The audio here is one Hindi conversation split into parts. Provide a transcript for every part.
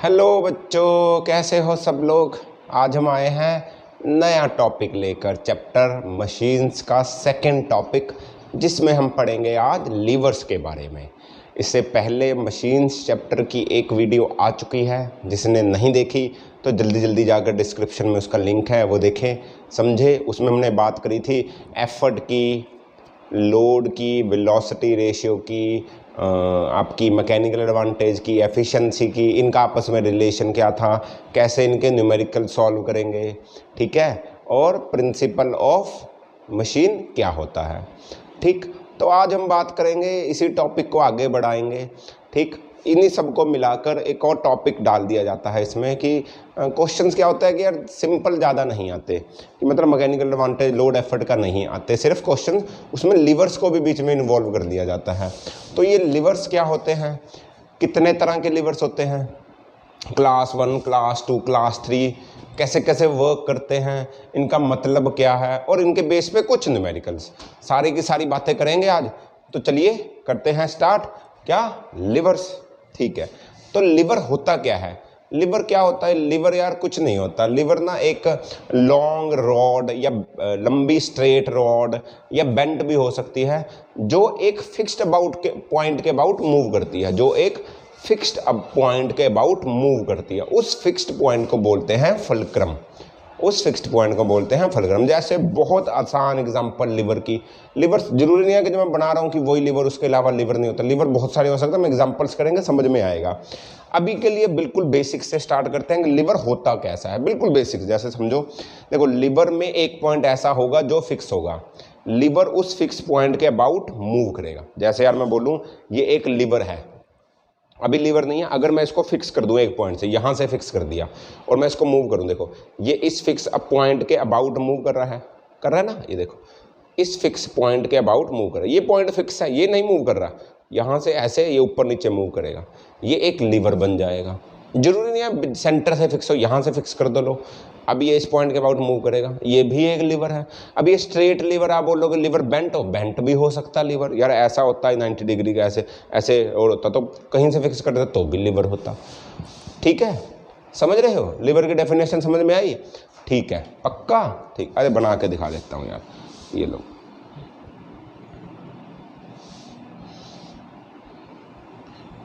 हेलो बच्चों, कैसे हो सब लोग। आज हम आए हैं नया टॉपिक लेकर, चैप्टर मशीन्स का सेकंड टॉपिक, जिसमें हम पढ़ेंगे आज लीवर्स के बारे में। इससे पहले मशीन्स चैप्टर की एक वीडियो आ चुकी है, जिसने नहीं देखी तो जल्दी जल्दी जाकर डिस्क्रिप्शन में उसका लिंक है, वो देखें समझे। उसमें हमने बात करी थी एफर्ट की, लोड की, वेलोसिटी रेशियो की, आपकी मैकेनिकल एडवांटेज की, एफिशिएंसी की, इनका आपस में रिलेशन क्या था, कैसे इनके न्यूमेरिकल सॉल्व करेंगे, ठीक है, और प्रिंसिपल ऑफ मशीन क्या होता है। ठीक, तो आज हम बात करेंगे, इसी टॉपिक को आगे बढ़ाएंगे। ठीक, इन्हीं सबको मिलाकर एक और टॉपिक डाल दिया जाता है इसमें कि क्वेश्चंस क्या होता है कि यार सिंपल ज़्यादा नहीं आते, कि मतलब मैकेनिकल एडवांटेज, लोड, एफर्ट का नहीं आते, सिर्फ क्वेश्चन उसमें लिवर्स को भी बीच में इन्वॉल्व कर दिया जाता है। तो ये लिवर्स क्या होते हैं, कितने तरह के लिवर्स होते हैं, क्लास 1, क्लास 2, क्लास 3, कैसे कैसे वर्क करते हैं, इनका मतलब क्या है, और इनके बेस पे कुछ न्यूमेरिकल्स, सारी की सारी बातें करेंगे आज। तो चलिए करते हैं स्टार्ट। क्या, लिवर्स। ठीक है, तो लिवर होता क्या है, लिवर क्या होता है। लिवर यार कुछ नहीं होता। लिवर ना एक लॉन्ग रॉड या लंबी स्ट्रेट रॉड या बेंट भी हो सकती है, जो एक फिक्स्ड अबाउट के पॉइंट के अबाउट मूव करती है, जो एक फिक्स्ड पॉइंट के अबाउट मूव करती है। उस फिक्स्ड पॉइंट को बोलते हैं फुलक्रम। उस फिक्स्ड पॉइंट को बोलते हैं फुलक्रम। जैसे बहुत आसान एग्जांपल लिवर की, लिवर जरूरी नहीं है कि जो मैं बना रहा हूँ कि वही लिवर, उसके अलावा लिवर नहीं होता। लिवर बहुत सारे हो सकते हैं, हम एग्जांपल्स करेंगे, समझ में आएगा। अभी के लिए बिल्कुल बेसिक से स्टार्ट करते हैं कि लिवर होता कैसा है, बिल्कुल बेसिक। जैसे समझो, देखो लिवर में एक पॉइंट ऐसा होगा जो फिक्स होगा, लिवर उस फिक्स पॉइंट के अबाउट मूव करेगा। जैसे यार मैं बोलूँ ये एक लिवर है, अभी लीवर नहीं है, अगर मैं इसको फिक्स कर दूं एक पॉइंट से, यहाँ से फिक्स कर दिया और मैं इसको मूव करूं, देखो ये इस फिक्स पॉइंट के अबाउट मूव कर रहा है ना, ये देखो इस फिक्स पॉइंट के अबाउट मूव कर रहा है। ये पॉइंट फिक्स है, ये नहीं मूव कर रहा, यहाँ से ऐसे ये ऊपर नीचे मूव करेगा, ये एक लीवर बन जाएगा। जरूरी नहीं है सेंटर से फिक्स हो, यहाँ से फिक्स कर दो लो, अब ये इस पॉइंट के अबाउट मूव करेगा, ये भी एक लीवर है। अब ये स्ट्रेट लीवर, आप बोलोगे लीवर बेंट हो, बेंट भी हो सकता है लीवर, यार ऐसा होता है 90 डिग्री का, ऐसे ऐसे और होता, तो कहीं से फिक्स कर देता तो भी लीवर होता। ठीक है, समझ रहे हो, लीवर की डेफिनेशन समझ में आई। ठीक है, पक्का। ठीक, अरे बना के दिखा देता हूँ यार, ये लो,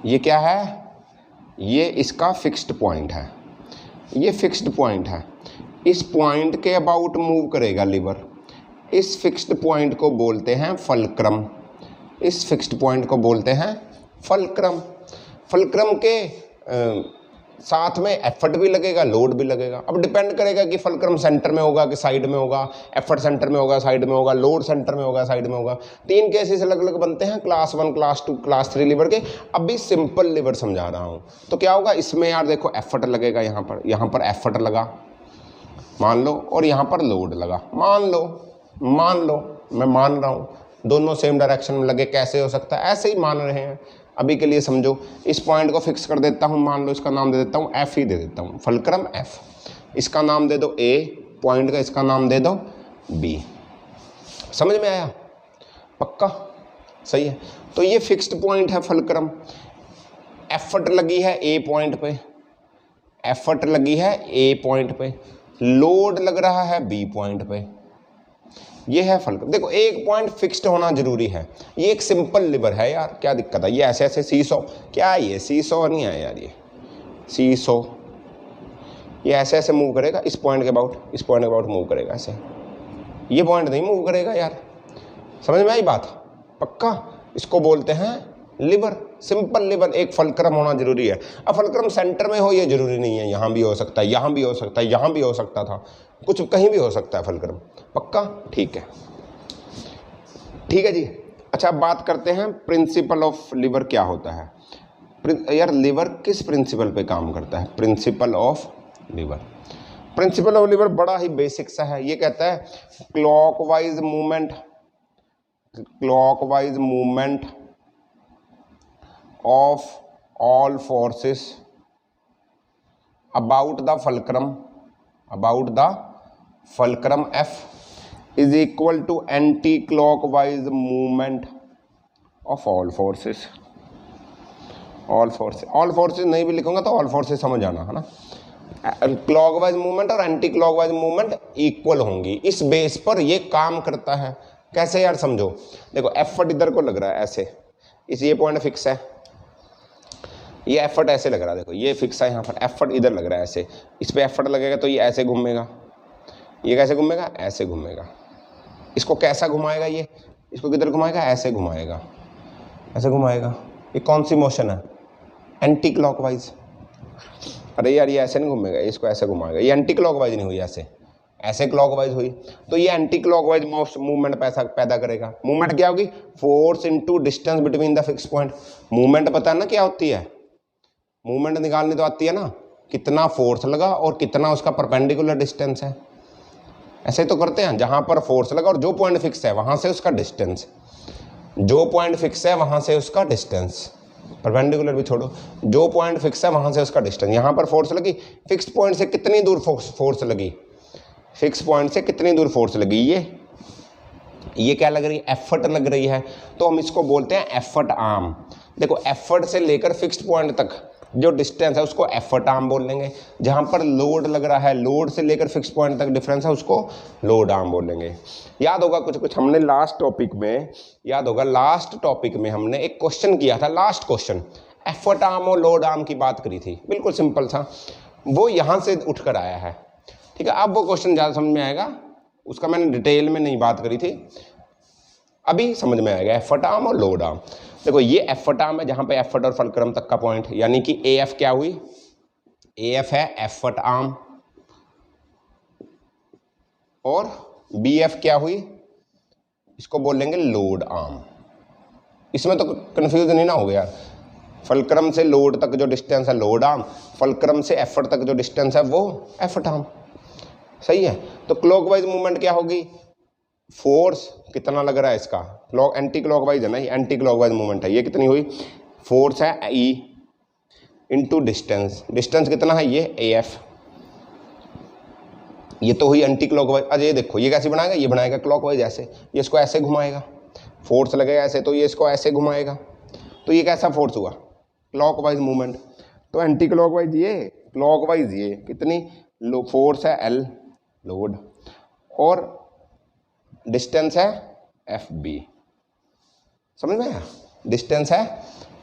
ये क्या है, ये इसका फिक्स्ड पॉइंट है, ये फिक्स्ड पॉइंट है, इस पॉइंट के अबाउट मूव करेगा लीवर। इस फिक्स्ड पॉइंट को बोलते हैं फुलक्रम, इस फिक्स्ड पॉइंट को बोलते हैं फुलक्रम। फुलक्रम के साथ में एफर्ट भी लगेगा, लोड भी लगेगा। अब डिपेंड करेगा कि फुलक्रम सेंटर में होगा कि साइड में होगा, एफर्ट सेंटर में होगा, साइड में होगा, लोड सेंटर में होगा, साइड में होगा। 3 केसेस अलग अलग बनते हैं, क्लास 1, क्लास 2, क्लास 3 लिवर के। अभी सिंपल लिवर समझा रहा हूँ। तो क्या होगा इसमें यार, देखो एफर्ट लगेगा, यहाँ पर एफर्ट लगा मान लो, और यहाँ पर लोड लगा मान लो, मैं मान रहा हूँ, दोनों सेम डायरेक्शन में लगे। कैसे हो सकता है, ऐसे ही मान रहे हैं। अभी के लिए समझो, इस पॉइंट को फिक्स कर देता हूँ, मान लो इसका नाम दे देता हूँ एफ ही दे देता हूँ, फुलक्रम एफ। इसका नाम दे दो ए पॉइंट का, इसका नाम दे दो बी। समझ में आया, पक्का, सही है। तो ये फिक्स्ड पॉइंट है फुलक्रम, एफर्ट लगी है ए पॉइंट पे, एफर्ट लगी है ए पॉइंट पे, लोड लग रहा है बी पॉइंट पे, ये है फुलक्रम। देखो एक पॉइंट फिक्स्ड होना जरूरी है। ये एक सिंपल लिवर है यार, क्या दिक्कत है, ये ऐसे ऐसे सीसो, क्या ये सीसो नहीं है यार, ये सीसो, ये ऐसे ऐसे मूव करेगा इस पॉइंट के अबाउट, इस पॉइंट के अबाउट मूव करेगा ऐसे, ये पॉइंट नहीं मूव करेगा यार। समझ में आई बात, पक्का। इसको बोलते हैं लिवर, सिंपल लिवर। एक फुलक्रम होना जरूरी है। अब फुलक्रम सेंटर में हो ये जरूरी नहीं है, यहाँ भी हो सकता है, यहाँ भी हो सकता है, यहाँ भी हो सकता था, कुछ कहीं भी हो सकता है फुलक्रम, पक्का। ठीक है, ठीक है जी। अच्छा, अब बात करते हैं प्रिंसिपल ऑफ लिवर क्या होता है। यार लिवर किस प्रिंसिपल पे काम करता है, principle of liver. Principle of liver बड़ा ही बेसिक सा है। ये कहता है clockwise movement, clockwise movement of all forces about the fulcrum F is equal to anti-clockwise movement of all forces all forces नहीं भी लिखूंगा तो ऑल फोर्सेस समझ आना है ना। क्लॉकवाइज मूवमेंट और एंटी क्लॉकवाइज मूवमेंट इक्वल होंगी, इस बेस पर ये काम करता है। कैसे यार समझो, देखो एफर्ट इधर को लग रहा है ऐसे, इस ये पॉइंट फिक्स है, ये एफर्ट ऐसे लग रहा है, देखो ये फिक्स है यहाँ पर, एफर्ट इधर लग रहा है ऐसे, इस पे एफर्ट लगेगा तो ये ऐसे घूमेगा, ये कैसे घूमेगा, ऐसे घूमेगा। इसको कैसा घुमाएगा, ये इसको किधर घुमाएगा, ऐसे घुमाएगा, ऐसे घुमाएगा। ये कौन सी मोशन है, एंटी क्लॉकवाइज। अरे यार ये ऐसे नहीं घूमेगा, इसको ऐसे घुमाएगा, ये एंटी क्लॉकवाइज नहीं हुई, ऐसे ऐसे क्लॉकवाइज हुई, तो ये एंटी क्लॉकवाइज मूवमेंट पैदा करेगा। मूवमेंट क्या होगी, force into distance between the fix point. Movement पता है ना क्या होती है, मूवमेंट निकालनी तो आती है ना, कितना फोर्स लगा और कितना उसका परपेंडिकुलर डिस्टेंस है। ऐसे तो करते हैं, जहां पर फोर्स लगा और जो पॉइंट फिक्स है वहां से उसका डिस्टेंस, जो पॉइंट फिक्स है वहां से उसका डिस्टेंस, परपेंडिकुलर भी छोड़ो, जो पॉइंट फिक्स है वहां से उसका डिस्टेंस। यहां पर फोर्स लगी, फिक्स पॉइंट से कितनी दूर फोर्स लगी, फिक्स पॉइंट से कितनी दूर फोर्स लगी, ये क्या लग रही है, एफर्ट लग रही है, तो हम इसको बोलते हैं एफर्ट आर्म। देखो एफर्ट से लेकर फिक्स्ड पॉइंट तक जो डिस्टेंस है उसको एफर्ट आर्म बोल लेंगे। जहां पर लोड लग रहा है, लोड से लेकर फिक्स पॉइंट तक डिफरेंस है, उसको लोड आर्म बोल लेंगे। याद होगा कुछ हमने लास्ट टॉपिक में, याद होगा लास्ट टॉपिक में हमने एक क्वेश्चन किया था, लास्ट क्वेश्चन एफर्ट आर्म और लोड आर्म की बात करी थी, बिल्कुल सिंपल था, वो यहां से उठकर आया है। ठीक है, अब वो क्वेश्चन ज़्यादा समझ में आएगा, उसका मैंने डिटेल में नहीं बात करी थी, अभी समझ में आएगा। एफर्ट आर्म और लोड आर्म, देखो ये एफर्ट आर्म है जहां पे एफर्ट और फलक्रम तक का पॉइंट, यानी कि ए एफ क्या हुई, ए एफ है एफर्ट आर्म, और बी एफ क्या हुई, इसको बोल लेंगे लोड आर्म। इसमें तो कंफ्यूज नहीं ना हो गया यार, फलक्रम से लोड तक जो डिस्टेंस है लोड आर्म, फलक्रम से एफर्ट तक जो डिस्टेंस है वो एफर्ट आर्म, सही है। तो क्लॉकवाइज मूवमेंट क्या होगी, फोर्स कितना लग रहा है इसका, एंटी क्लॉकवाइज है ना, ये एंटी क्लॉकवाइज मूवमेंट है, ये कितनी हुई, फोर्स है ई इंटू डिस्टेंस, डिस्टेंस कितना है ये ए एफ, ये तो हुई एंटी क्लॉकवाइज। अरे ये देखो ये कैसे बनाएगा, ये बनाएगा क्लॉकवाइज ऐसे, ये इसको ऐसे घुमाएगा, फोर्स लगेगा ऐसे तो ये इसको ऐसे घुमाएगा, तो ये कैसा फोर्स हुआ, क्लॉकवाइज मूवमेंट। तो एंटी क्लॉकवाइज ये, क्लॉकवाइज ये, कितनी फोर्स है एल लोड, और डिस्टेंस है एफ बी, समझ में आया, डिस्टेंस है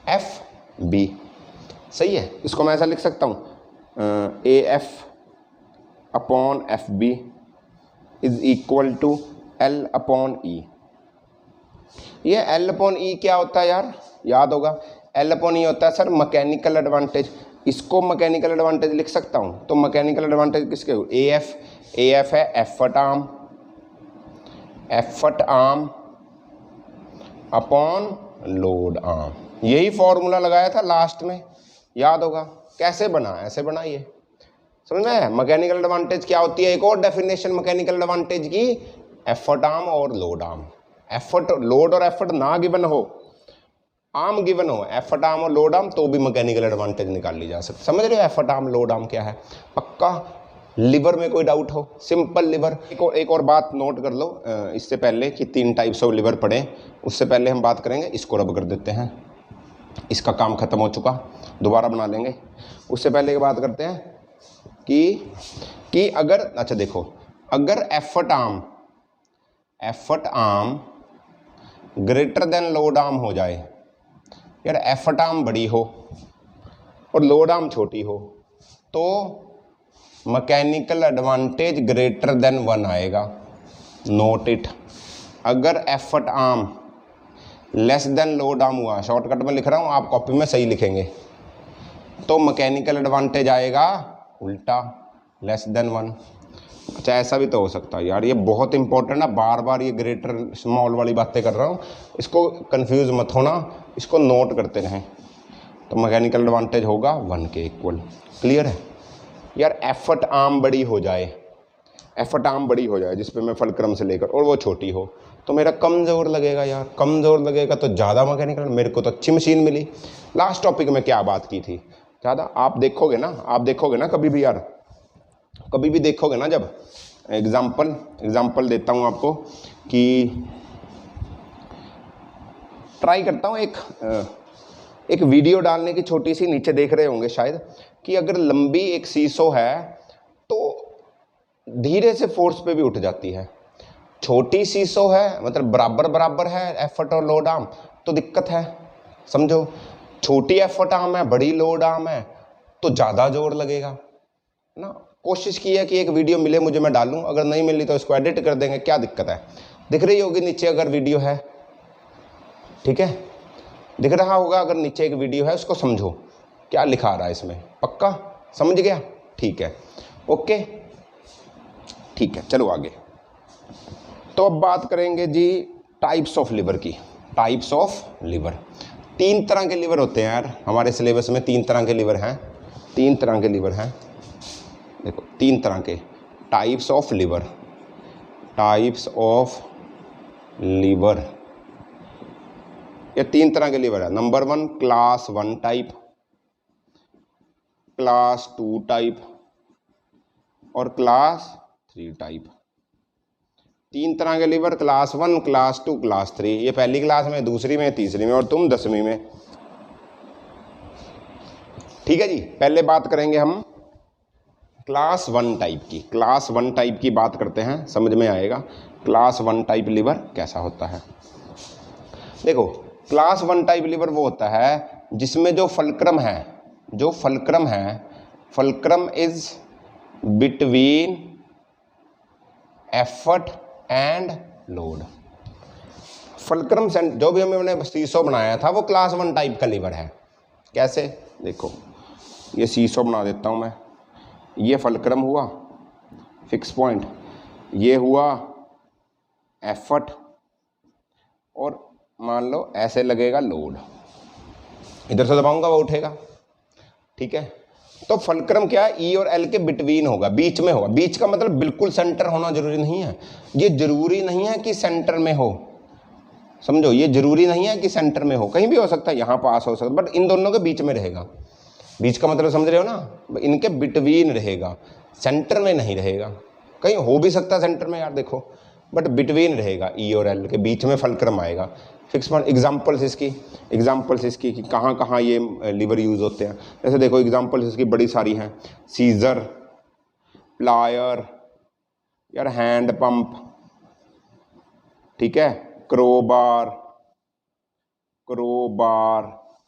एफ बी, सही है। इसको मैं ऐसा लिख सकता हूँ, A F upon F B is equal to L upon E. ये एल अपॉन ई क्या होता है यार, याद होगा, एल अपॉन ई होता है सर मैकेनिकल एडवांटेज, इसको मैकेनिकल एडवांटेज लिख सकता हूँ, तो मैकेनिकल एडवांटेज किसके, ए एफ है effort arm upon load arm, यही फॉर्मूला लगाया था लास्ट में, याद होगा। कैसे बना, ऐसे बना, ये समझ में आया। मैकेनिकल एडवांटेज क्या होती है, एक और डेफिनेशन मैकेनिकल एडवांटेज की, एफर्ट आर्म और लोड आर्म। एफर्ट, लोड और एफर्ट ना गिवन हो, आर्म गिवन हो, एफर्ट आर्म और लोड आर्म, तो भी मैकेनिकल एडवांटेज निकाल ली जा सकती। समझ रहे हो एफर्ट आर्म लोड आर्म क्या है, पक्का। लिवर में कोई डाउट हो, सिंपल लिवर। एक और बात नोट कर लो, इससे पहले कि 3 टाइप्स ऑफ लिवर पढ़े, उससे पहले हम बात करेंगे, इसको रब कर देते हैं, इसका काम खत्म हो चुका, दोबारा बना लेंगे। उससे पहले की बात करते हैं कि अगर, अच्छा देखो, अगर effort arm greater than load arm हो जाए, यार एफर्ट आर्म बड़ी हो और लोड आर्म छोटी हो, तो मैकेनिकल एडवांटेज ग्रेटर देन 1 आएगा, नोट इट। अगर effort arm less than load arm हुआ, शॉर्टकट में लिख रहा हूँ, आप कॉपी में सही लिखेंगे, तो मैकेनिकल एडवांटेज आएगा उल्टा, लेस देन 1। अच्छा ऐसा भी तो हो सकता है यार, ये बहुत इंपॉर्टेंट है, बार बार ये ग्रेटर स्मॉल वाली बातें कर रहा हूँ, इसको कंफ्यूज मत होना, इसको नोट करते रहें। तो मैकेनिकल एडवांटेज होगा 1 के इक्वल, क्लियर है यार। एफर्ट आर्म बड़ी हो जाए, एफर्ट आर्म बड़ी हो जाए जिस पे मैं फलक्रम से लेकर, और वो छोटी हो, तो मेरा कमज़ोर लगेगा यार, कमज़ोर लगेगा तो ज़्यादा मैकेनिकल। मेरे को तो अच्छी मशीन मिली। लास्ट टॉपिक में क्या बात की थी, ज़्यादा आप देखोगे ना कभी भी यार, कभी भी देखोगे ना, जब एग्जाम्पल देता हूँ आपको, कि ट्राई करता हूँ, एक एक वीडियो डालने की छोटी सी, नीचे देख रहे होंगे शायद, कि अगर लंबी एक सीसो है तो धीरे से फोर्स पे भी उठ जाती है। छोटी सीसो है मतलब बराबर बराबर है एफर्ट और लोड आर्म, तो दिक्कत है, समझो। छोटी एफर्ट आर्म है, बड़ी लोड आर्म है, तो ज़्यादा जोर लगेगा ना। कोशिश की है कि एक वीडियो मिले मुझे, मैं डालूं, अगर नहीं मिली तो इसको एडिट कर देंगे, क्या दिक्कत है। दिख रही होगी नीचे अगर वीडियो है, ठीक है, दिख रहा होगा अगर नीचे एक वीडियो है, उसको समझो क्या लिखा रहा है इसमें, पक्का समझ गया, ठीक है, ओके, ठीक है, चलो आगे। तो अब बात करेंगे जी टाइप्स ऑफ लिवर की। टाइप्स ऑफ लिवर, 3 तरह के लिवर होते हैं यार हमारे सिलेबस में, 3 तरह के लिवर हैं, 3 तरह के लिवर हैं, देखो 3 तरह के types of liver. Types of liver, ये 3 तरह के लिवर है। Number 1 class 1 type, class 2 type और क्लास 3 टाइप। 3 तरह के लिवर, क्लास 1, क्लास 2, क्लास 3। ये पहली क्लास में, दूसरी में, तीसरी में और तुम 10वीं में, ठीक है जी। पहले बात करेंगे हम क्लास 1 टाइप की। क्लास 1 टाइप की बात करते हैं, समझ में आएगा क्लास 1 टाइप लिवर कैसा होता है। देखो क्लास 1 टाइप लिवर वो होता है जिसमें जो फलक्रम है, जो फलक्रम है, fulcrum is between effort and load. Fulcrum जो भी हमने सीसो बनाया था वो क्लास 1 टाइप का लिवर है। कैसे, देखो ये सीसो बना देता हूँ मैं, ये फलक्रम हुआ फिक्स पॉइंट, ये हुआ एफर्ट, और मान लो ऐसे लगेगा लोड, इधर से दबाऊंगा वो उठेगा, ठीक है। तो फलक्रम क्या है, ई और एल के बिटवीन होगा, बीच में होगा। बीच का मतलब बिल्कुल सेंटर होना जरूरी नहीं है, ये जरूरी नहीं है कि सेंटर में हो, समझो, ये जरूरी नहीं है कि सेंटर में हो, कहीं भी हो सकता है, यहाँ पास हो सकता है, बट इन दोनों के बीच में रहेगा। बीच का मतलब समझ रहे हो ना, इनके बिटवीन रहेगा, सेंटर में नहीं रहेगा। कहीं हो भी सकता है सेंटर में यार, देखो, बट बिटवीन रहेगा, ई और एल के बीच में फलक्रम आएगा। फिक्स पॉइंट, एग्जाम्पल्स इसकी कि कहाँ कहाँ ये लिवर यूज़ होते हैं। जैसे देखो एग्जाम्पल्स इसकी बड़ी सारी हैं, सीजर, प्लायर, यार हैंड पंप, ठीक है, क्रोबार,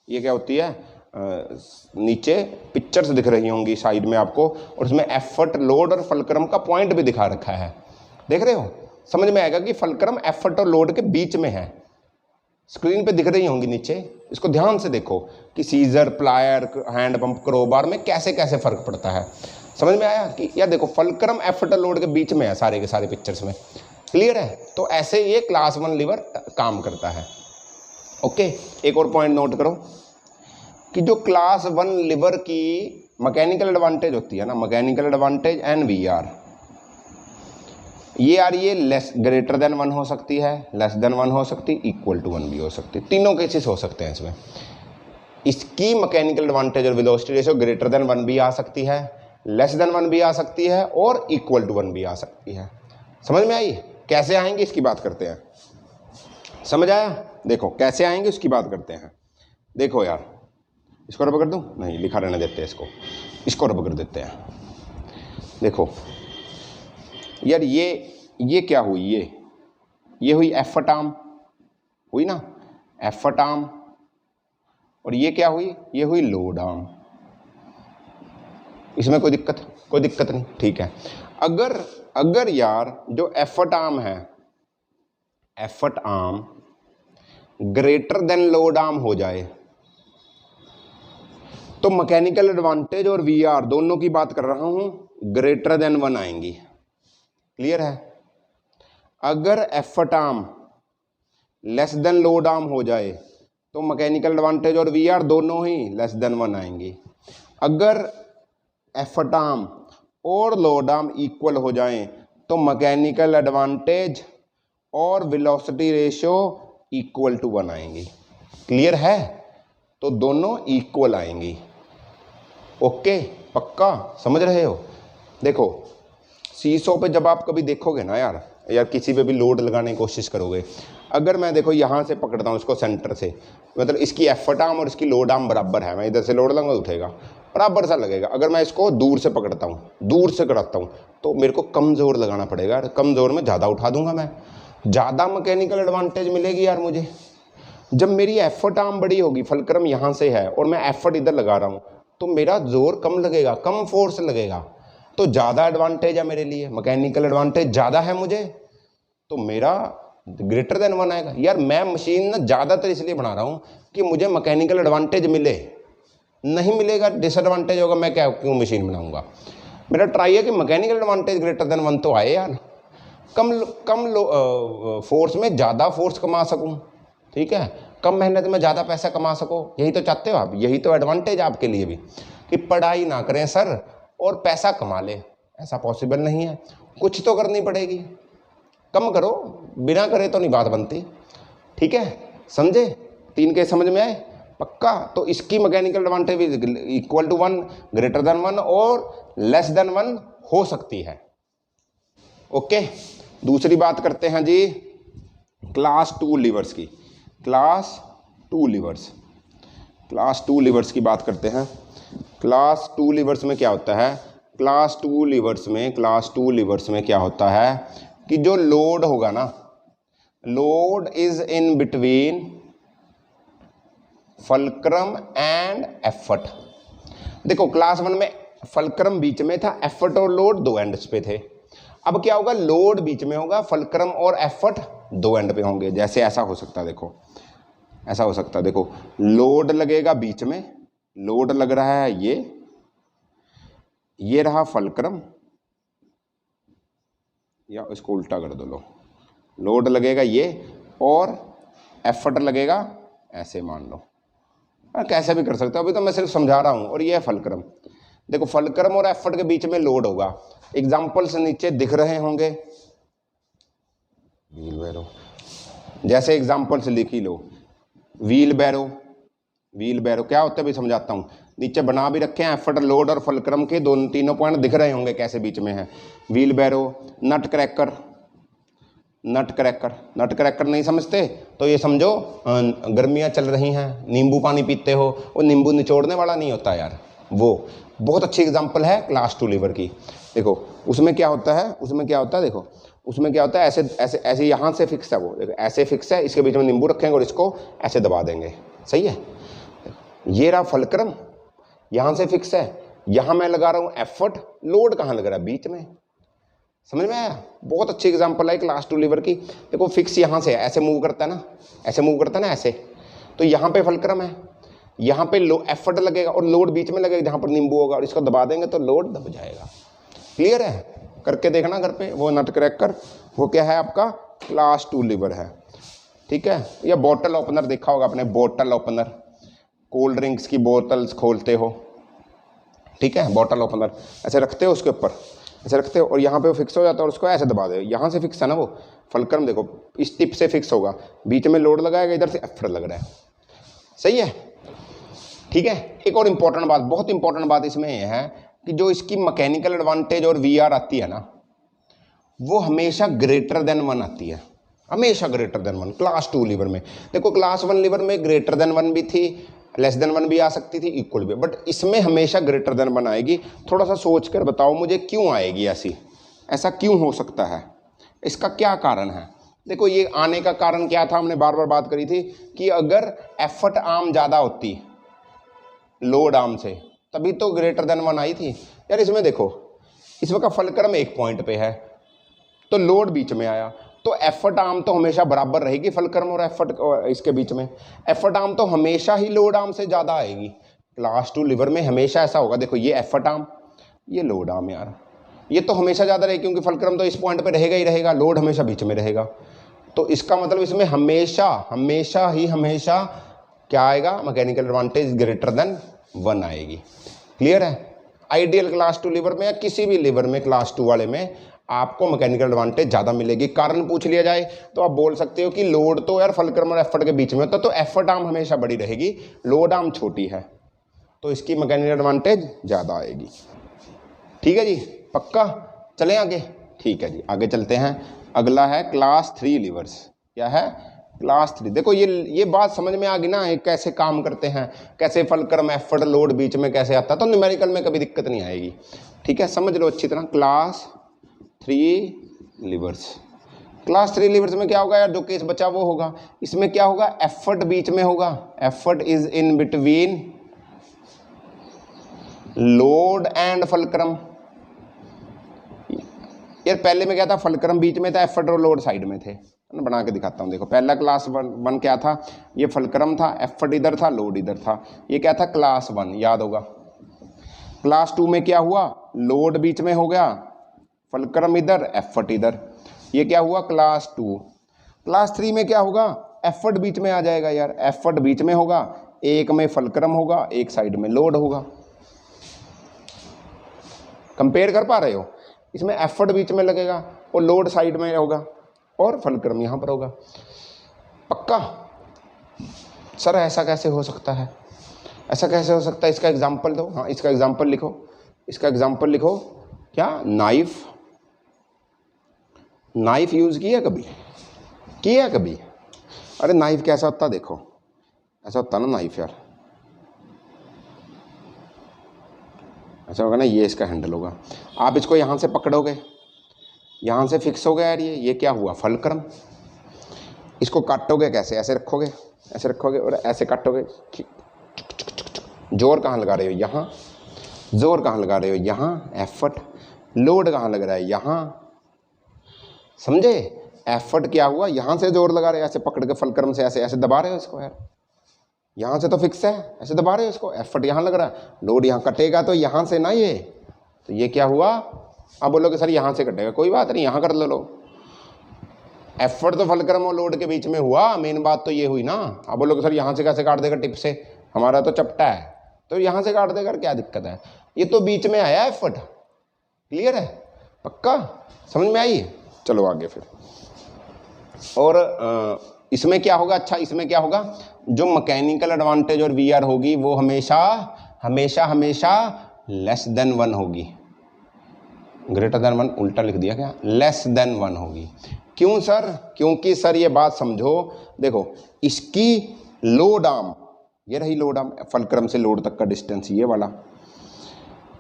ये क्या होती है, नीचे पिक्चर्स दिख रही होंगी साइड में आपको, और उसमें एफर्ट, लोड और फलक्रम का पॉइंट भी दिखा रखा है, देख रहे हो, समझ में आएगा कि फलक्रम एफर्ट और लोड के बीच में है। स्क्रीन पे दिख रही होंगी नीचे, इसको ध्यान से देखो कि scissor, plier, hand pump, crowbar में कैसे कैसे फर्क पड़ता है। समझ में आया कि यार देखो फलक्रम एफर्ट और लोड के बीच में है सारे के सारे पिक्चर्स में, क्लियर है। तो ऐसे ये क्लास 1 लिवर काम करता है, ओके। एक और पॉइंट नोट करो कि जो क्लास 1 लिवर की मैकेनिकल एडवांटेज होती है ना, मैकेनिकल एडवांटेज एंड वीआर, ये आ रही है लेस ग्रेटर देन 1 हो सकती है, लेस देन 1 हो सकती है, इक्वल टू 1 भी हो सकती है, तीनों केसेस हो सकते हैं इसमें। इसकी मैकेनिकल एडवांटेज और वेलोसिटी रेशियो ग्रेटर देन 1 भी आ सकती है, लेस देन 1 भी आ सकती है और इक्वल टू 1 भी आ सकती है। समझ में आई, कैसे आएंगे इसकी बात करते हैं, समझ आया। देखो कैसे आएंगे उसकी बात करते हैं। देखो यार, इसको रब कर दूं, नहीं लिखा रहने देते हैं, इसको रब कर देते हैं। देखो यार ये क्या हुई, ये हुई एफर्ट आर्म, हुई ना एफर्ट आर्म, और ये क्या हुई, ये हुई लोड आर्म। इसमें कोई दिक्कत नहीं, ठीक है। अगर यार जो एफर्ट आर्म है, effort arm greater than load arm हो जाए तो मैकेनिकल एडवांटेज और वीआर दोनों की बात कर रहा हूं, ग्रेटर देन 1 आएंगी, क्लियर है। अगर effort arm less than load arm हो जाए तो मैकेनिकल एडवांटेज और वीआर दोनों ही लेस देन 1 आएंगी। अगर एफर्ट आर्म और लोड आर्म इक्वल हो जाएं तो मैकेनिकल एडवांटेज और वेलोसिटी रेशियो इक्वल टू 1 आएंगी, क्लियर है। तो दोनों इक्वल आएंगी, ओके, पक्का समझ रहे हो। देखो सीसो पे जब आप कभी देखोगे ना यार किसी पे भी लोड लगाने की कोशिश करोगे, अगर मैं देखो यहाँ से पकड़ता हूँ इसको सेंटर से, मतलब इसकी एफर्ट आर्म और इसकी लोड आर्म बराबर है, मैं इधर से लोड लूँगा उठेगा बराबर सा लगेगा। अगर मैं इसको दूर से पकड़ता हूँ, दूर से कराता हूँ, तो मेरे को कम जोर लगाना पड़ेगा यार, कम जोर में ज़्यादा उठा दूंगा मैं, ज़्यादा मैकेनिकल एडवांटेज मिलेगी यार मुझे। जब मेरी एफर्ट आर्म बड़ी होगी, फलक्रम यहाँ से है और मैं एफर्ट इधर लगा रहा हूँ, तो मेरा जोर कम लगेगा, कम फोर्स लगेगा, तो ज़्यादा एडवांटेज है मेरे लिए, मैकेनिकल एडवांटेज ज़्यादा है मुझे, तो मेरा ग्रेटर देन 1 आएगा। यार मैं मशीन ना ज़्यादातर इसलिए बना रहा हूँ कि मुझे मैकेनिकल एडवांटेज मिले, नहीं मिलेगा डिसएडवांटेज होगा, मैं क्या क्यों मशीन बनाऊँगा। मेरा ट्राई है कि मैकेनिकल एडवांटेज ग्रेटर देन 1 तो आए यार, कम फोर्स में ज़्यादा फोर्स कमा सकूँ, ठीक है, कम मेहनत में ज़्यादा पैसा कमा सको, यही तो चाहते हो आप, यही तो एडवांटेज आपके लिए भी, कि पढ़ाई ना करें सर और पैसा कमा ले, ऐसा पॉसिबल नहीं है, कुछ तो करनी पड़ेगी, कम करो, बिना करे तो नहीं बात बनती, ठीक है, समझे, 3 के समझ में आए पक्का। तो इसकी mechanical advantage equal to 1, greater than 1 और लेस देन 1 हो सकती है। ओके, दूसरी बात करते हैं जी क्लास 2 लीवर्स की, क्लास 2 लीवर्स की बात करते हैं। क्लास 2 लीवर्स में क्या होता है, क्लास 2 लीवर्स में क्या होता है कि जो लोड होगा ना, load is in between fulcrum and effort. देखो क्लास 1 में फलक्रम बीच में था, एफर्ट और लोड 2 एंड्स पे थे, अब क्या होगा, लोड बीच में होगा, फलक्रम और एफर्ट 2 एंड पे होंगे। जैसे ऐसा हो सकता है, देखो ऐसा हो सकता है, देखो लोड लगेगा बीच में, लोड लग रहा है ये रहा फलक्रम, या इसको उल्टा कर दो, लो लोड लगेगा ये और एफर्ट लगेगा ऐसे, मान लो, कैसे भी कर सकते हो, अभी तो मैं सिर्फ समझा रहा हूं। और ये है फलक्रम, देखो फलक्रम और एफर्ट के बीच में लोड होगा, एग्जाम्पल्स नीचे दिख रहे होंगे, व्हील बैरो, जैसे एग्जाम्पल्स लिख ही लो, व्हील बैरो क्या होता है भी समझाता हूँ, नीचे बना भी रखे हैं, एफर्ट लोड और फलक्रम के तीनों पॉइंट दिख रहे होंगे कैसे बीच में है, व्हील बैरो। नट क्रैकर नहीं समझते तो ये समझो गर्मियाँ चल रही हैं, नींबू पानी पीते हो, वो नींबू निचोड़ने वाला नहीं होता यार, वो बहुत अच्छी एग्जांपल है क्लास 2 लीवर की। देखो उसमें क्या होता है, देखो उसमें क्या होता है, ऐसे यहाँ से फिक्स है, वो देखो ऐसे फिक्स है, इसके बीच में नींबू रखेंगे और इसको ऐसे दबा देंगे, सही है। ये रहा फलक्रम, यहाँ से फिक्स है, यहाँ मैं लगा रहा हूँ एफर्ट, लोड कहाँ लग रहा है, बीच में, समझ में आया। बहुत अच्छी एग्जांपल है क्लास 2 लीवर की। देखो फिक्स यहाँ से ऐसे मूव करता है ना, ऐसे, तो यहाँ पे फलक्रम है, यहाँ पे एफर्ट लगेगा और लोड बीच में लगेगा जहाँ पर नींबू होगा, और इसको दबा देंगे तो लोड दब जाएगा। क्लियर है, करके देखना घर पे। वो नट क्रैकर वो क्या है आपका, क्लास 2 लीवर है, ठीक है। या बॉटल ओपनर देखा होगा आपने, बॉटल ओपनर, कोल्ड ड्रिंक्स की बोतल्स खोलते हो, ठीक है, बॉटल ओपनर ऐसे रखते हो, उसके ऊपर ऐसे रखते हो और यहाँ पे वो फिक्स हो जाता है और उसको ऐसे दबा दो, यहाँ से फिक्स है ना वो फलक्रम, देखो इस टिप से फिक्स होगा, बीच में लोड लगाएगा, इधर से एफर्ट लग रहा है, सही है, ठीक है। एक और इम्पोर्टेंट बात, बहुत इंपॉर्टेंट बात इसमें यह है कि जो इसकी मैकेनिकल एडवांटेज और वीआर आती है ना, वो हमेशा ग्रेटर देन 1 आती है, हमेशा ग्रेटर देन 1 क्लास 2 लीवर में। देखो क्लास 1 लीवर में ग्रेटर देन 1 भी थी, लेस देन 1 भी आ सकती थी, इक्वल भी, बट इसमें हमेशा ग्रेटर देन 1 आएगी। थोड़ा सा सोच कर बताओ मुझे क्यों आएगी ऐसा क्यों हो सकता है, इसका क्या कारण है। देखो ये आने का कारण क्या था, हमने बार बार बात करी थी कि अगर एफर्ट आर्म ज़्यादा होती लोड आर्म से, तभी तो ग्रेटर देन 1 आई थी यार। इसमें देखो, इसमें का फलक्रम एक पॉइंट पे है तो लोड बीच में आया, तो एफर्ट आर्म तो हमेशा बराबर रहेगी फलक्रम और एफर्ट इसके बीच में, एफर्ट आर्म तो हमेशा ही लोड आर्म से ज़्यादा आएगी। क्लास 2 लीवर में हमेशा ऐसा होगा। देखो ये एफर्ट आर्म, ये लोड आर्म, यार ये तो हमेशा ज़्यादा रहेगी क्योंकि फलक्रम तो इस पॉइंट पे रहेगा ही रहेगा, लोड हमेशा बीच में रहेगा, तो इसका मतलब इसमें हमेशा क्या आएगा, मैकेनिकल एडवांटेज ग्रेटर देन 1 आएगी। क्लियर है। आइडियल क्लास 2 लीवर में या किसी भी लीवर में क्लास 2 वाले में आपको मैकेनिकल एडवांटेज ज़्यादा मिलेगी। कारण पूछ लिया जाए तो आप बोल सकते हो कि लोड तो यार फलक्रम और एफर्ट के बीच में होता, तो एफर्ट आर्म हमेशा बड़ी रहेगी, लोड आर्म छोटी है, तो इसकी मैकेनिकल एडवांटेज ज़्यादा आएगी। ठीक है जी, पक्का। चलें आगे। ठीक है जी, आगे चलते हैं। अगला है क्लास 3 लीवर्स। क्या है? क्लास 3। देखो ये बात समझ में आ गई ना, ये कैसे काम करते हैं, कैसे फलक्रम एफर्ट लोड बीच में कैसे आता है, तो न्यूमेरिकल में कभी दिक्कत नहीं आएगी। ठीक है, समझ लो अच्छी तरह। Class 3 levers. क्लास 3 लीवर्स में क्या होगा यार, जो केस बचा वो होगा। इसमें क्या होगा, एफर्ट बीच में होगा, effort is in between load and fulcrum. यार पहले में क्या था, फलक्रम बीच में था, एफर्ट और लोड साइड में थे। बना के दिखाता हूँ। देखो पहला क्लास वन क्या था, ये फलक्रम था, एफर्ट इधर था, लोड इधर था। ये क्या था, क्लास 1, याद होगा। क्लास 2 में क्या हुआ, लोड बीच में हो गया, फलक्रम इधर, एफर्ट इधर। ये क्या हुआ, क्लास 2। क्लास 3 में क्या होगा, एफर्ट बीच में आ जाएगा यार, एफर्ट बीच में होगा, एक में फलक्रम होगा, एक साइड में लोड होगा। कंपेयर कर पा रहे हो? इसमें एफर्ट बीच में लगेगा और लोड साइड में होगा और फलक्रम यहाँ पर होगा। पक्का? सर ऐसा कैसे हो सकता है, ऐसा कैसे हो सकता है, इसका एग्जाम्पल दो। हाँ, इसका एग्जाम्पल लिखो, इसका एग्जाम्पल लिखो। क्या? नाइफ। नाइफ यूज किया कभी? किया कभी? अरे नाइफ कैसा होता, देखो ऐसा होता ना नाइफ यार, ऐसा होगा ना, ये इसका हैंडल होगा। आप इसको यहाँ से पकड़ोगे, यहाँ से फिक्स हो गया यार, ये क्या हुआ, फलक्रम। इसको काटोगे कैसे, ऐसे रखोगे, ऐसे रखोगे और ऐसे काटोगे। जोर कहाँ लगा रहे हो, यहाँ। जोर कहाँ लगा रहे हो, यहाँ। एफर्ट। लोड कहाँ लग रहा है, यहाँ। समझे? एफर्ट क्या हुआ, यहाँ से जोर लगा रहे हो, ऐसे पकड़ के फलक्रम से ऐसे ऐसे दबा रहे हो इसको यार, यहाँ से तो फिक्स है, ऐसे दबा रहे हो इसको, एफर्ट यहाँ लग रहा है, लोड यहाँ कटेगा तो यहाँ से ना, ये तो ये क्या हुआ। अब बोलोगे सर यहाँ से कटेगा, कोई बात नहीं, यहाँ कर लो। एफर्ट तो फलक्रम और लोड के बीच में हुआ, मेन बात तो ये हुई ना। अब बोलोगे सर यहाँ से कैसे काट देगा, टिप से, हमारा तो चपटा है, तो यहाँ से काट देगा, क्या दिक्कत है, ये तो बीच में आया एफर्ट। क्लियर है? पक्का समझ में आई? चलो आगे फिर। और इसमें क्या होगा, अच्छा इसमें क्या होगा, जो मैकेनिकल एडवांटेज और वीआर होगी वो हमेशा हमेशा हमेशा लेस देन 1 होगी। ग्रेटर देन 1 उल्टा लिख दिया क्या, लेस देन 1 होगी। क्यों सर? क्योंकि सर ये बात समझो, देखो इसकी लोड आर्म, ये रही लोड आर्म, फलक्रम से लोड तक का डिस्टेंस ये वाला,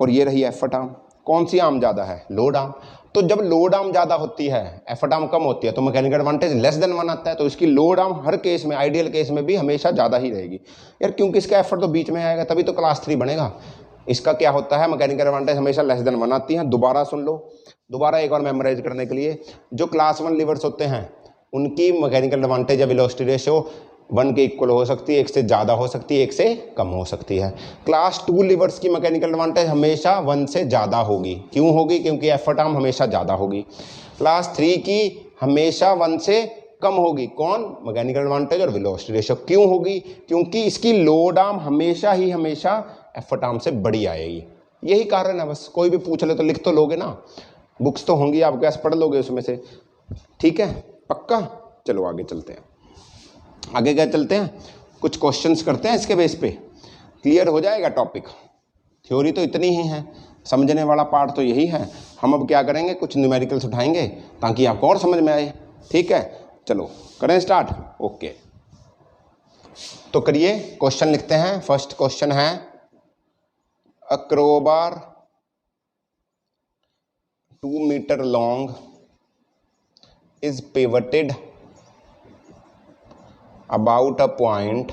और ये रही एफर्ट आर्म। कौन सी आर्म ज़्यादा है, लोड आर्म। तो जब लोड आर्म ज़्यादा होती है, एफर्ट आर्म कम होती है, तो मैकेनिकल एडवांटेज लेस देन 1 आता है। तो इसकी लोड आर्म हर केस में, आइडियल केस में भी हमेशा ज़्यादा ही रहेगी यार, क्योंकि इसका एफर्ट तो बीच में आएगा, तभी तो क्लास 3 बनेगा। इसका क्या होता है, मैकेनिकल एडवांटेज हमेशा लेस देन 1 आती है। दोबारा सुन लो, दोबारा एक बार मेमोराइज करने के लिए, जो क्लास 1 लीवर्स होते हैं उनकी मैकेनिकल एडवांटेज या वेलोसिटी रेशियो 1 के इक्वल हो सकती है, 1 से ज़्यादा हो सकती है, 1 से कम हो सकती है। क्लास 2 लीवर्स की मैकेनिकल एडवांटेज हमेशा 1 से ज़्यादा होगी। क्यों होगी? क्योंकि एफर्ट आर्म हमेशा ज़्यादा होगी। क्लास 3 की हमेशा 1 से कम होगी। कौन? मैकेनिकल एडवांटेज और वेलोसिटी रेशियो। क्यों होगी? क्योंकि इसकी लोड आर्म हमेशा ही हमेशा एफर्ट आर्म से बड़ी आएगी। यही कारण है बस। कोई भी पूछ ले तो लिख तो लोगे ना, बुक्स तो होंगी आपके पास, पढ़ लोगे उसमें से। ठीक है, पक्का? चलो आगे चलते हैं। आगे क्या चलते हैं, कुछ क्वेश्चंस करते हैं, इसके बेस पे क्लियर हो जाएगा टॉपिक। थ्योरी तो इतनी ही है, समझने वाला पार्ट तो यही है। हम अब क्या करेंगे, कुछ न्यूमेरिकल्स उठाएंगे ताकि आपको और समझ में आए। ठीक है, चलो करें स्टार्ट। ओके, तो करिए, क्वेश्चन लिखते हैं। फर्स्ट क्वेश्चन है, a crowbar 2 metre long is pivoted about a point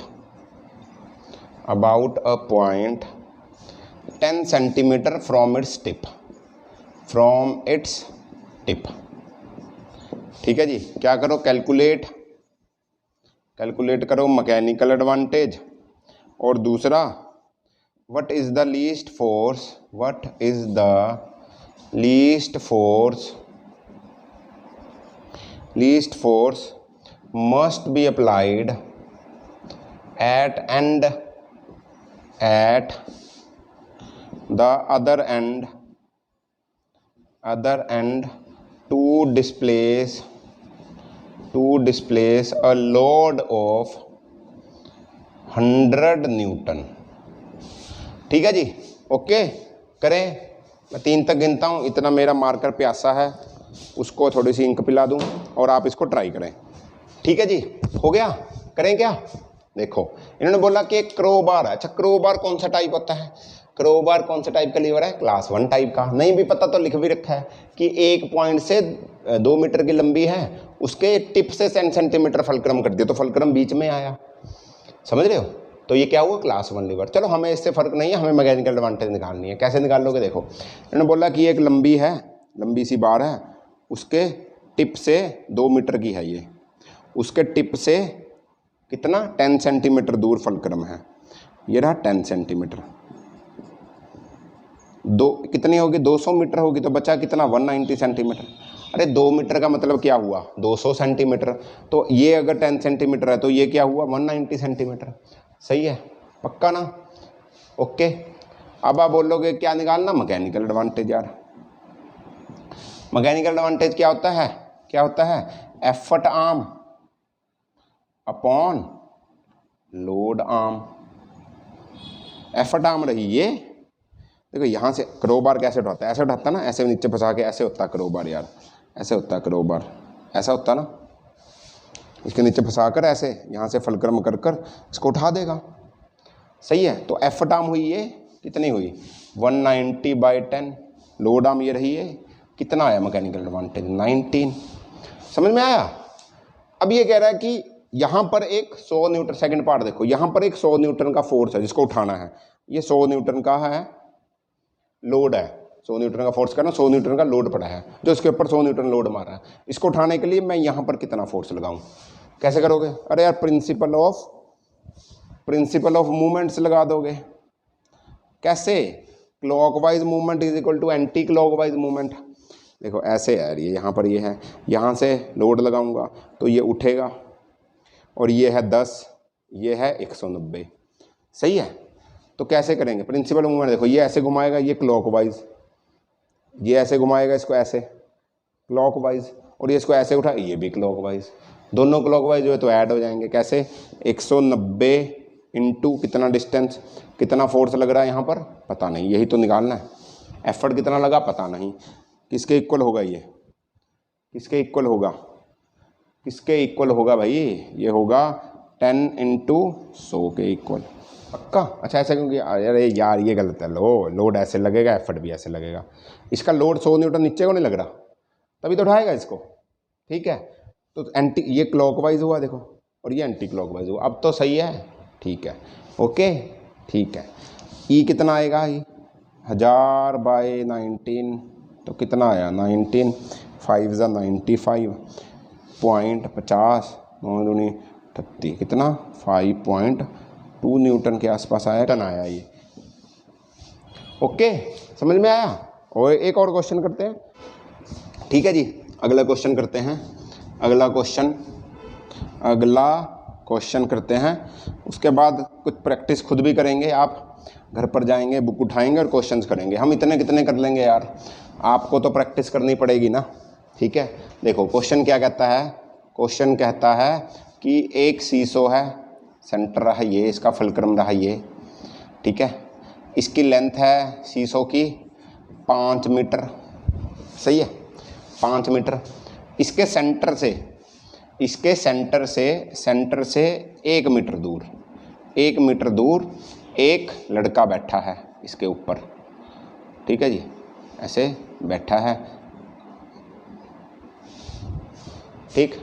10 centimeter from its tip, ठीक है जी। क्या करो, कैलकुलेट करो मैकेनिकल एडवांटेज, और दूसरा what is the least force must be applied at the other end to displace a load of 100 Newton. ठीक है जी, ओके करें। मैं 3 तक गिनता हूँ, इतना मेरा मार्कर प्यासा है, उसको थोड़ी सी इंक पिला दूं और आप इसको ट्राई करें। ठीक है जी, हो गया? करें क्या? देखो इन्होंने बोला कि एक क्रोबार है। अच्छा, क्रोबार कौन सा टाइप होता है? क्रोबार कौन सा टाइप का लीवर है? क्लास 1 टाइप का। नहीं भी पता तो लिख भी रखा है कि एक पॉइंट से 2 मीटर की लंबी है, उसके टिप से 10 सेंटीमीटर फलक्रम कर दिया तो फलक्रम बीच में आया। समझ रहे हो? तो ये क्या हुआ? Class 1 lever. चलो हमें इससे फर्क नहीं है, हमें मैकेनिकल एडवांटेज निकालनी है। कैसे निकाल लोगे? देखो इन्होंने बोला कि एक लंबी है, लंबी सी बार है, उसके टिप से 2 मीटर की है ये, उसके टिप से कितना 10 सेंटीमीटर दूर फलक्रम है। ये रहा 10 सेंटीमीटर। दो कितनी होगी? 200 मीटर होगी, तो बचा कितना? 190 सेंटीमीटर। अरे 2 मीटर का मतलब क्या हुआ? 200 सेंटीमीटर। तो ये अगर 10 सेंटीमीटर है तो ये क्या हुआ? 190 सेंटीमीटर। सही है? पक्का ना? ओके। अब आप बोलोगे क्या निकालना? Mechanical advantage. यार मैकेनिकल एडवांटेज क्या होता है? क्या होता है? Effort arm upon load arm. Effort arm रही ये। देखो यहाँ से क्रोबार कैसे उठाता है? ऐसे उठाता ना, ऐसे नीचे फंसा के ऐसे होता है क्रोबार। यार ऐसे होता है क्रोबार, ऐसा होता ना, इसके नीचे फंसा कर ऐसे यहाँ से फलक्रम कर कर इसको उठा देगा। सही है? तो एफर्ट आर्म हुई ये, कितनी हुई? 190/10। लोड आर्म ये रही है, कितना आया मैकेनिकल एडवांटेज? 19। समझ में आया? अब ये कह रहा है कि यहाँ पर एक 100 न्यूटन, सेकंड पार्ट देखो, यहाँ पर एक 100 न्यूटन का फोर्स है जिसको उठाना है। ये 100 न्यूटन का है, लोड है। 100 न्यूटन का फोर्स करना, 100 न्यूटन का लोड पड़ा है, जो इसके ऊपर 100 न्यूटन लोड मारा है। इसको उठाने के लिए मैं यहाँ पर कितना फोर्स लगाऊं? कैसे करोगे? अरे यार प्रिंसिपल ऑफ मूवमेंट्स लगा दोगे। कैसे? Clockwise movement is equal to anti clockwise movement. देखो ऐसे है यार, ये यहाँ पर ये है, यहाँ से लोड लगाऊंगा तो ये उठेगा, और ये है 10, ये है 190। सही है? तो कैसे करेंगे? प्रिंसिपल मूवमेंट देखो, ये ऐसे घुमाएगा, ये क्लॉकवाइज, ये ऐसे घुमाएगा इसको ऐसे क्लॉकवाइज, और ये इसको ऐसे उठा, ये भी क्लॉकवाइज। दोनों क्लॉकवाइज जो है तो ऐड हो जाएंगे। कैसे? 190 इंटू कितना डिस्टेंस, कितना फोर्स लग रहा है यहाँ पर? पता नहीं, यही तो निकालना है। एफर्ट कितना लगा? पता नहीं। किसके इक्वल होगा ये? किसके इक्वल होगा? किसके इक्वल होगा भाई? ये होगा 10 इंटू 100 के इक्वल। पक्का? अच्छा ऐसा क्योंकि अरे यार ये गलत है। लोड ऐसे लगेगा, एफर्ट भी ऐसे लगेगा। इसका लोड 100 न्यूटन नीचे को नहीं लग रहा, तभी तो उठाएगा इसको। ठीक है? तो एंटी, ये क्लॉकवाइज हुआ देखो, और ये एंटी क्लॉकवाइज हुआ। अब तो सही है? ठीक है, ओके, ठीक है। ई कितना आएगा? ई 1000/19, तो कितना आया? 19, 5 × 95, 0.50, 9 दूनी 38, कितना? 5.2 न्यूटन के आसपास आया, टन आया ये। ओके, समझ में आया? और एक और क्वेश्चन करते हैं। ठीक है जी, अगला क्वेश्चन करते हैं। अगला क्वेश्चन करते हैं। उसके बाद कुछ प्रैक्टिस खुद भी करेंगे। आप घर पर जाएंगे, बुक उठाएंगे और क्वेश्चंस करेंगे। हम इतने कितने कर लेंगे यार, आपको तो प्रैक्टिस करनी पड़ेगी ना। ठीक है? देखो क्वेश्चन क्या कहता है? क्वेश्चन कहता है कि एक सीसो है, सेंटर रहा ये, इसका फलक्रम रहा ये। ठीक है? इसकी लेंथ है सीसो की 5 मीटर। सही है? 5 मीटर। इसके सेंटर से 1 मीटर दूर, 1 मीटर दूर एक लड़का बैठा है इसके ऊपर। ठीक है जी? ऐसे बैठा है, ठीक,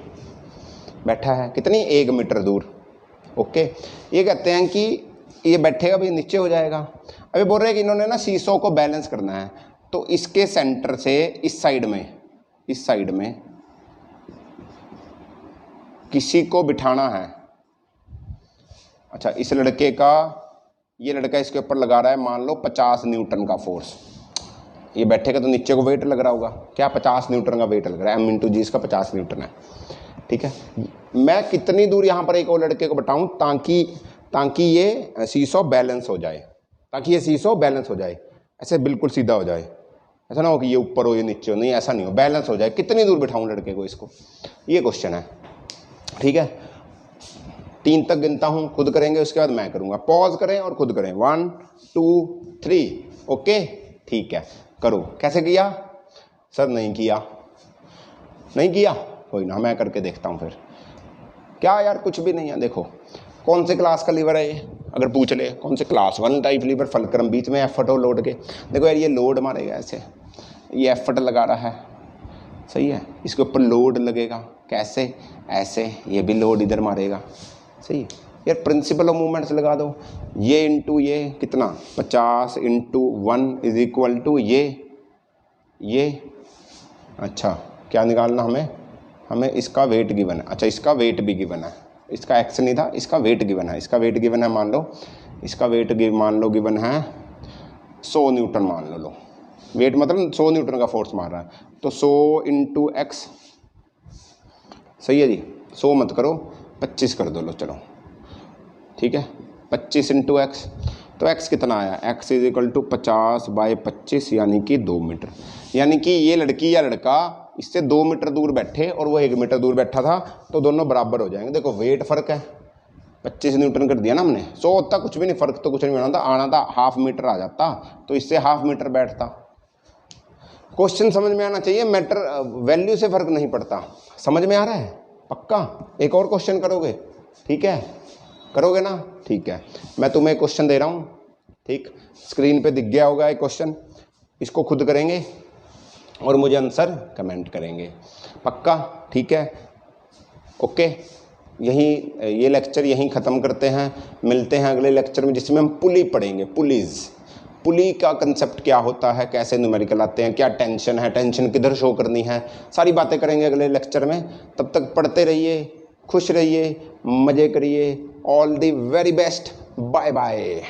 बैठा है कितनी? 1 मीटर दूर। ओके, ये कहते हैं कि ये बैठेगा भी, नीचे हो जाएगा। अभी बोल रहे हैं कि इन्होंने ना सीसो को बैलेंस करना है, तो इसके सेंटर से इस साइड में किसी को बिठाना है। अच्छा, इस लड़के का, ये लड़का इसके ऊपर लगा रहा है मान लो 50 न्यूटन का फोर्स। ये बैठेगा तो नीचे को वेट लग रहा होगा, क्या? 50 न्यूटन का वेट लग रहा है, m/g इसका 50 न्यूटन है। ठीक है? मैं कितनी दूर यहाँ पर एक और लड़के को बिठाऊं ताकि ये सीसो बैलेंस हो जाए, ऐसे बिल्कुल सीधा हो जाए। ऐसा ना हो कि ये ऊपर हो ये नीचे हो, नहीं ऐसा नहीं हो, बैलेंस हो जाए। कितनी दूर बिठाऊं लड़के को इसको? ये क्वेश्चन है। ठीक है? 3 तक गिनता हूं, खुद करेंगे, उसके बाद मैं करूंगा। पॉज करें और खुद करें। 1 2 3। ओके, ठीक है, करो। कैसे किया? सर नहीं किया। नहीं किया, कोई ना, मैं करके देखता हूँ फिर। क्या यार, कुछ भी नहीं है। देखो कौन से क्लास का लीवर है ये, अगर पूछ ले कौन से क्लास 1 टाइप लीवर, फलक्रम, बीच में एफर्ट हो लोड के। देखो यार, ये लोड मारेगा ऐसे, ये एफर्ट लगा रहा है, सही है, इसके ऊपर लोड लगेगा, कैसे, ऐसे, ये भी लोड इधर मारेगा, सही है यार। प्रिंसिपल ऑफ मूवमेंट्स लगा दो, ये इंटू ये कितना, 50 इंटू 1 इज इक्वल टू ये। अच्छा, क्या निकालना हमें इसका वेट गिवन है। अच्छा, इसका वेट भी गिवन है, इसका एक्स नहीं था, इसका वेट गिवन है। इसका वेट गिवन है, मान लो इसका वेट मान लो गिवन है 100 न्यूटन मान लो। वेट मतलब 100 न्यूटन का फोर्स मार रहा है, तो 100 इंटू एक्स, सही है जी। 100 मत करो, 25 कर दो, लो चलो, ठीक है, 25 इंटू एक्स। तो एक्स कितना आया, एक्स इज इक्वल टू 50/25 यानी कि 2 मीटर। यानी कि ये लड़की या लड़का इससे 2 मीटर दूर बैठे और वो 1 मीटर दूर बैठा था, तो दोनों बराबर हो जाएंगे। देखो वेट फ़र्क है, 25 न्यूटन कर दिया ना हमने, 100 होता कुछ भी नहीं, फ़र्क तो कुछ नहीं होना था, आना था ½ मीटर आ जाता, तो इससे ½ मीटर बैठता। क्वेश्चन समझ में आना चाहिए, मैटर वैल्यू से फ़र्क नहीं पड़ता। समझ में आ रहा है पक्का? एक और क्वेश्चन करोगे, ठीक है, करोगे ना, ठीक है। मैं तुम्हें क्वेश्चन दे रहा हूँ, ठीक, स्क्रीन पे दिख गया होगा एक क्वेश्चन, इसको खुद करेंगे और मुझे आंसर कमेंट करेंगे, पक्का, ठीक है, ओके। ये लेक्चर यहीं ख़त्म करते हैं, मिलते हैं अगले लेक्चर में जिसमें हम पुली पढ़ेंगे। पुली का कंसेप्ट क्या होता है, कैसे न्यूमेरिकल आते हैं, क्या टेंशन है, टेंशन किधर शो करनी है, सारी बातें करेंगे अगले लेक्चर में। तब तक पढ़ते रहिए, खुश रहिए, मज़े करिए। All the very best, bye bye.